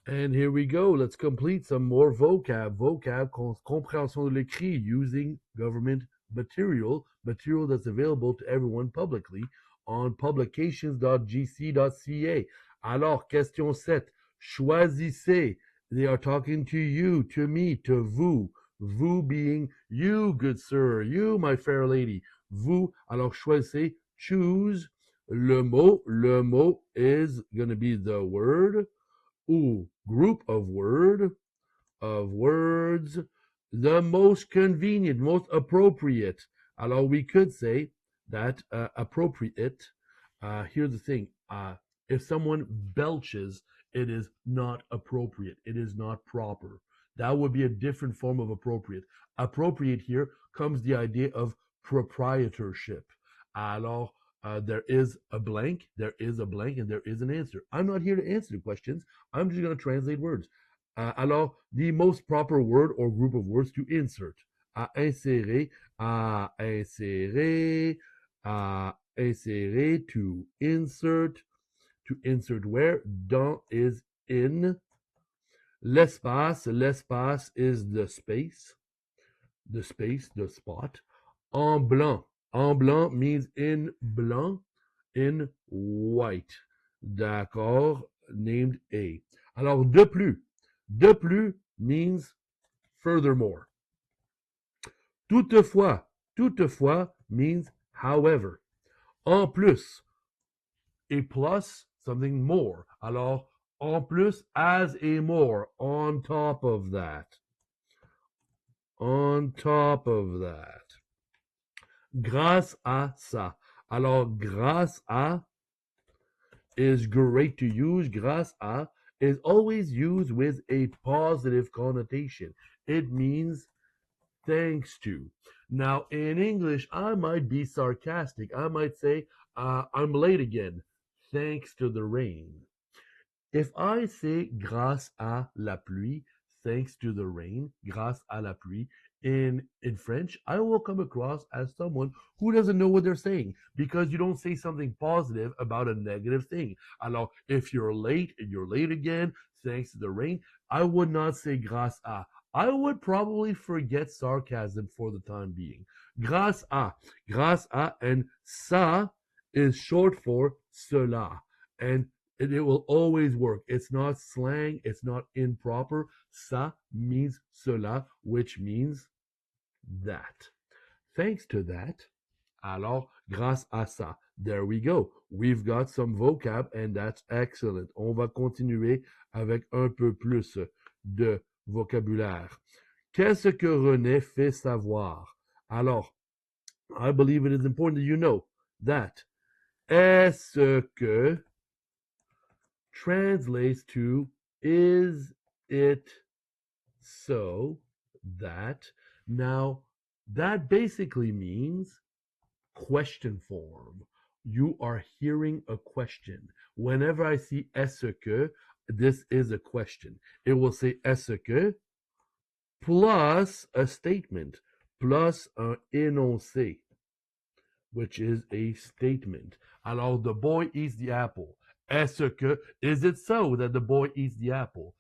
And here we go. Let's complete some more vocab. Compréhension de l'écrit using government material that's available to everyone publicly on publications.gc.ca. Alors, question 7. Choisissez. They are talking to you, to me, to vous. Vous being you, good sir, you, my fair lady. Vous, alors choisissez, choose. Le mot is going to be the word ou group of words, the most convenient, most appropriate. Alors we could say that appropriate. Here's the thing: if someone belches, it is not appropriate. It is not proper. That would be a different form of appropriate. Appropriate here comes the idea of proprietorship. Alors, there is a blank, and there is an answer. I'm not here to answer the questions. I'm just going to translate words. Alors, the most proper word or group of words to insert. À insérer, to insert. To insert where? Dans is in. L'espace is the space, the spot. En blanc. En blanc means in blanc, in white. D'accord, named A. Alors, de plus. De plus means furthermore. Toutefois. Toutefois means however. En plus. A plus, something more. Alors, en plus, as a more, on top of that. On top of that. Grâce à ça. Alors, grâce à is great to use. Grâce à is always used with a positive connotation. It means thanks to. Now, in English, I might be sarcastic. I might say, I'm late again, thanks to the rain. If I say grâce à la pluie, thanks to the rain, grâce à la pluie, in French, I will come across as someone who doesn't know what they're saying because you don't say something positive about a negative thing. Alors, if you're late and you're late again, thanks to the rain, I would not say grâce à. I would probably forget sarcasm for the time being. Grâce à, and ça is short for cela. And it will always work. It's not slang, it's not improper. Ça means cela, which means that. Thanks to that, alors, grâce à ça. There we go. We've got some vocab and that's excellent. On va continuer avec un peu plus de vocabulaire. Qu'est-ce que René fait savoir? Alors, I believe it is important that you know that est-ce que translates to is it so that. Now, that basically means question form. You are hearing a question. Whenever I see est-ce que, this is a question. It will say est-ce que plus a statement, plus un énoncé, which is a statement. Alors, the boy eats the apple. Est-ce que, is it so that the boy eats the apple?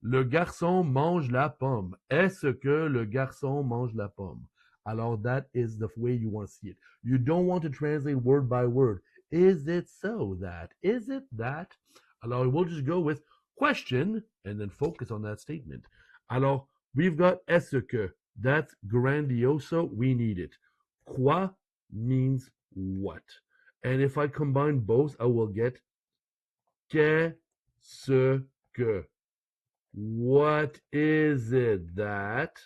Le garçon mange la pomme. Est-ce que le garçon mange la pomme? Alors, that is the way you want to see it. You don't want to translate word by word. Is it so that? Is it that? Alors, we'll just go with question and then focus on that statement. Alors, we've got est-ce que. That's grandioso. We need it. Quoi means what? And if I combine both, I will get qu'est-ce que. What is it that?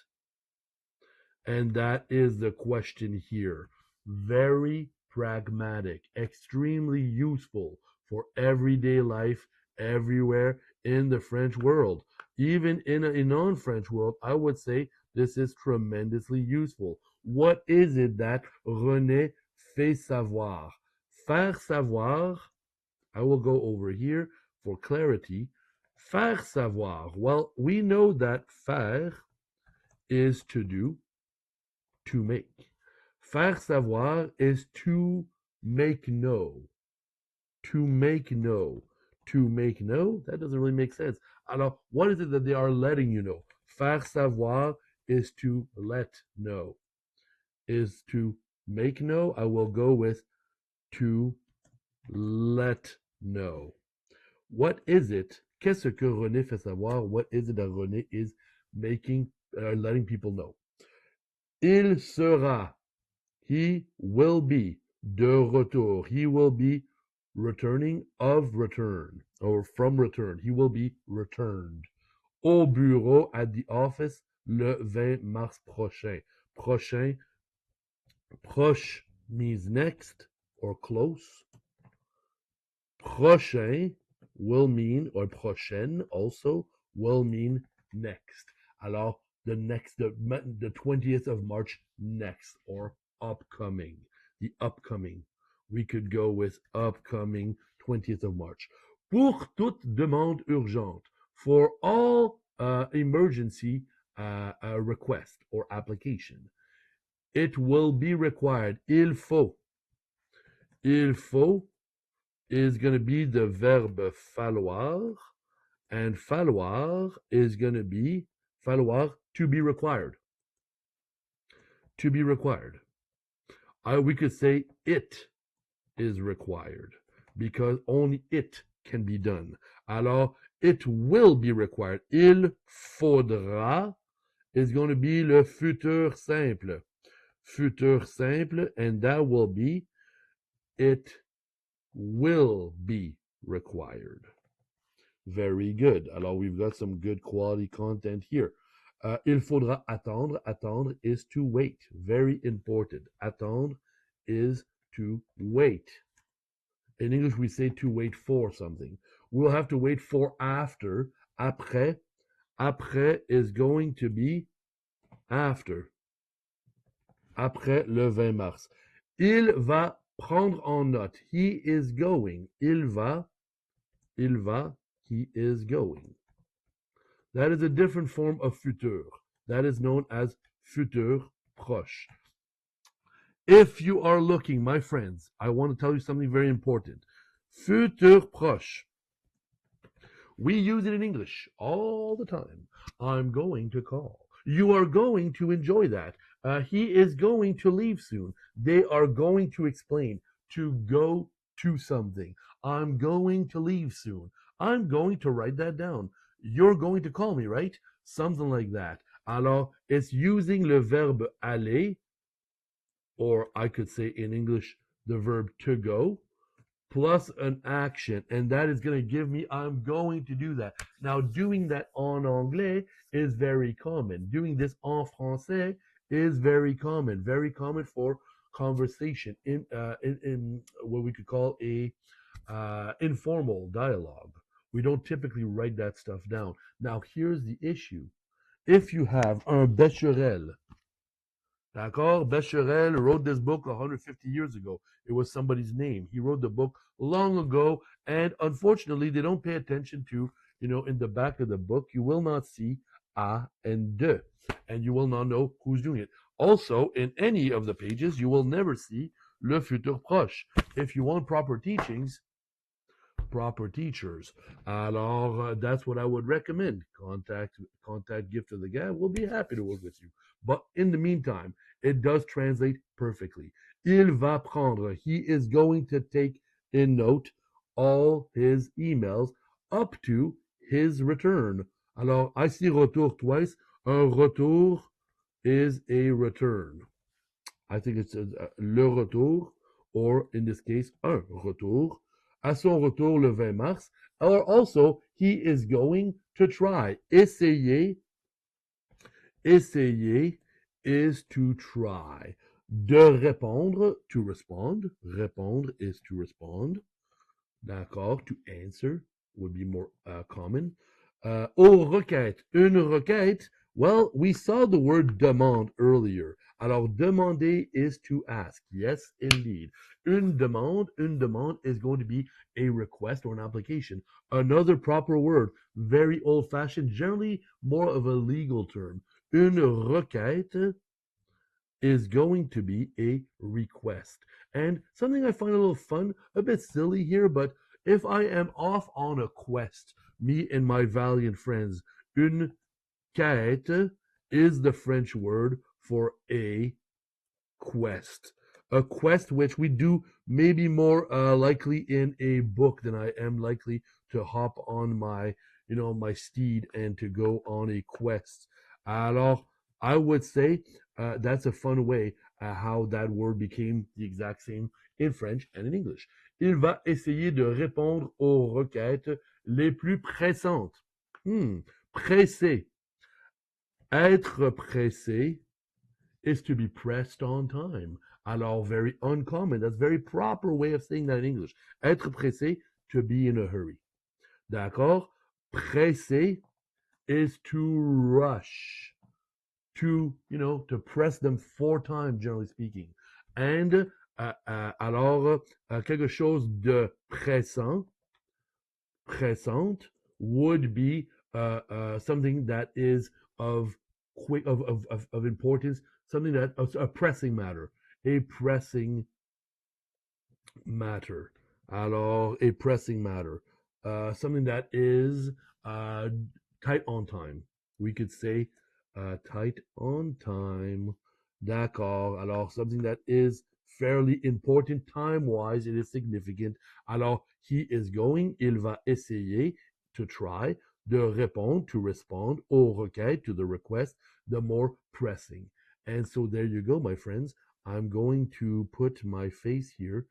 And that is the question here. Very pragmatic, extremely useful for everyday life everywhere in the French world. Even in a non-French world, I would say this is tremendously useful. What is it that René fait savoir? Faire savoir, I will go over here for clarity. Faire savoir. Well, we know that faire is to do, to make. Faire savoir is to make know. To make know. To make know? That doesn't really make sense. Alors, what is it that they are letting you know? Faire savoir is to let know. Is to make know. I will go with to let know. What is it? Qu'est-ce que René fait savoir? What is it that René is making, letting people know? Il sera. He will be de retour. He will be returning of return or from return. He will be returned. Au bureau, at the office, le 20 mars prochain. Prochain, proche means next or close. Prochain will mean, or prochaine also, will mean next. Alors, the next, the 20th of March, next, or upcoming. The upcoming. We could go with upcoming 20th of March. Pour toute demande urgente. For all emergency request or application. It will be required. Il faut. Il faut is going to be the verb falloir, and falloir is going to be falloir to be required. To be required. We could say it is required because only it can be done. Alors, it will be required. Il faudra is going to be le futur simple. Futur simple, and that will be it will be required. Very good. Alors, we've got some good quality content here. Il faudra attendre. Attendre is to wait. Very important. Attendre is to wait. In English, we say to wait for something. We'll have to wait for after. Après. Après is going to be after. Après le 20 mars. Il va prendre en note. He is going. Il va. He is going. That is a different form of futur. That is known as futur proche. If you are looking, my friends, I want to tell you something very important. Futur proche. We use it in English all the time. I'm going to call. You are going to enjoy that. He is going to leave soon. They are going to explain. To go to something. I'm going to leave soon. I'm going to write that down. You're going to call me, right? Something like that. Alors, it's using le verbe aller, or I could say in English, the verb to go, plus an action, and that is going to give me, I'm going to do that. Now, doing that en anglais is very common. Doing this en français is very common for conversation in what we could call a informal dialogue. We don't typically write that stuff down. Now, here's the issue. If you have un Becherel, d'accord? Becherel wrote this book 150 years ago. It was somebody's name. He wrote the book long ago, and unfortunately, they don't pay attention to, in the back of the book, you will not see a and de, and you will not know who's doing it. Also, in any of the pages, you will never see le futur proche. If you want proper teachings, proper teachers. Alors, that's what I would recommend. Contact Gift of the Gab. We'll be happy to work with you. But in the meantime, it does translate perfectly. Il va prendre. He is going to take in note all his emails up to his return. Alors, I see retour twice. Un retour is a return. I think it's le retour, or in this case, un retour. À son retour le 20 mars. Or also, he is going to try. Essayer is to try. De répondre, to respond. Répondre is to respond. D'accord, to answer would be more common. Aux requêtes. Une requête, well, we saw the word demande earlier. Alors, demander is to ask. Yes, indeed. Une demande is going to be a request or an application. Another proper word, very old-fashioned, generally more of a legal term. Une requête is going to be a request. And something I find a little fun, a bit silly here, but if I am off on a quest, me and my valiant friends. Une quête is the French word for a quest. A quest which we do maybe more likely in a book than I am likely to hop on my, my steed and to go on a quest. Alors, I would say that's a fun way how that word became the exact same in French and in English. Il va essayer de répondre aux requêtes les plus pressantes. Pressé. Être pressé is to be pressed on time. Alors, very uncommon. That's a very proper way of saying that in English. Être pressé, to be in a hurry. D'accord? Pressé is to rush. To press them 4 times, generally speaking. And, alors, quelque chose de pressant, pressante, would be something that is of quick of importance, something that a pressing matter, a pressing matter. Alors, a pressing matter, something that is tight on time. We could say tight on time. D'accord. Alors, something that is fairly important time-wise, it is significant. Alors, he is going, il va essayer, to try, de répondre, to respond, aux requêtes, to the request, the more pressing. And so there you go, my friends. I'm going to put my face here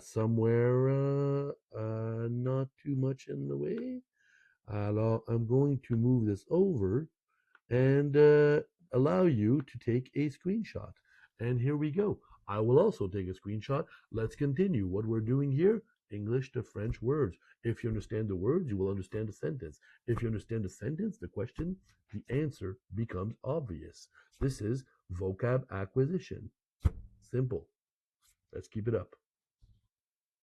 somewhere not too much in the way. Alors, I'm going to move this over and allow you to take a screenshot. And here we go. I will also take a screenshot. Let's continue. What we're doing here, English to French words. If you understand the words, you will understand the sentence. If you understand the sentence, the question, the answer becomes obvious. This is vocab acquisition. Simple. Let's keep it up.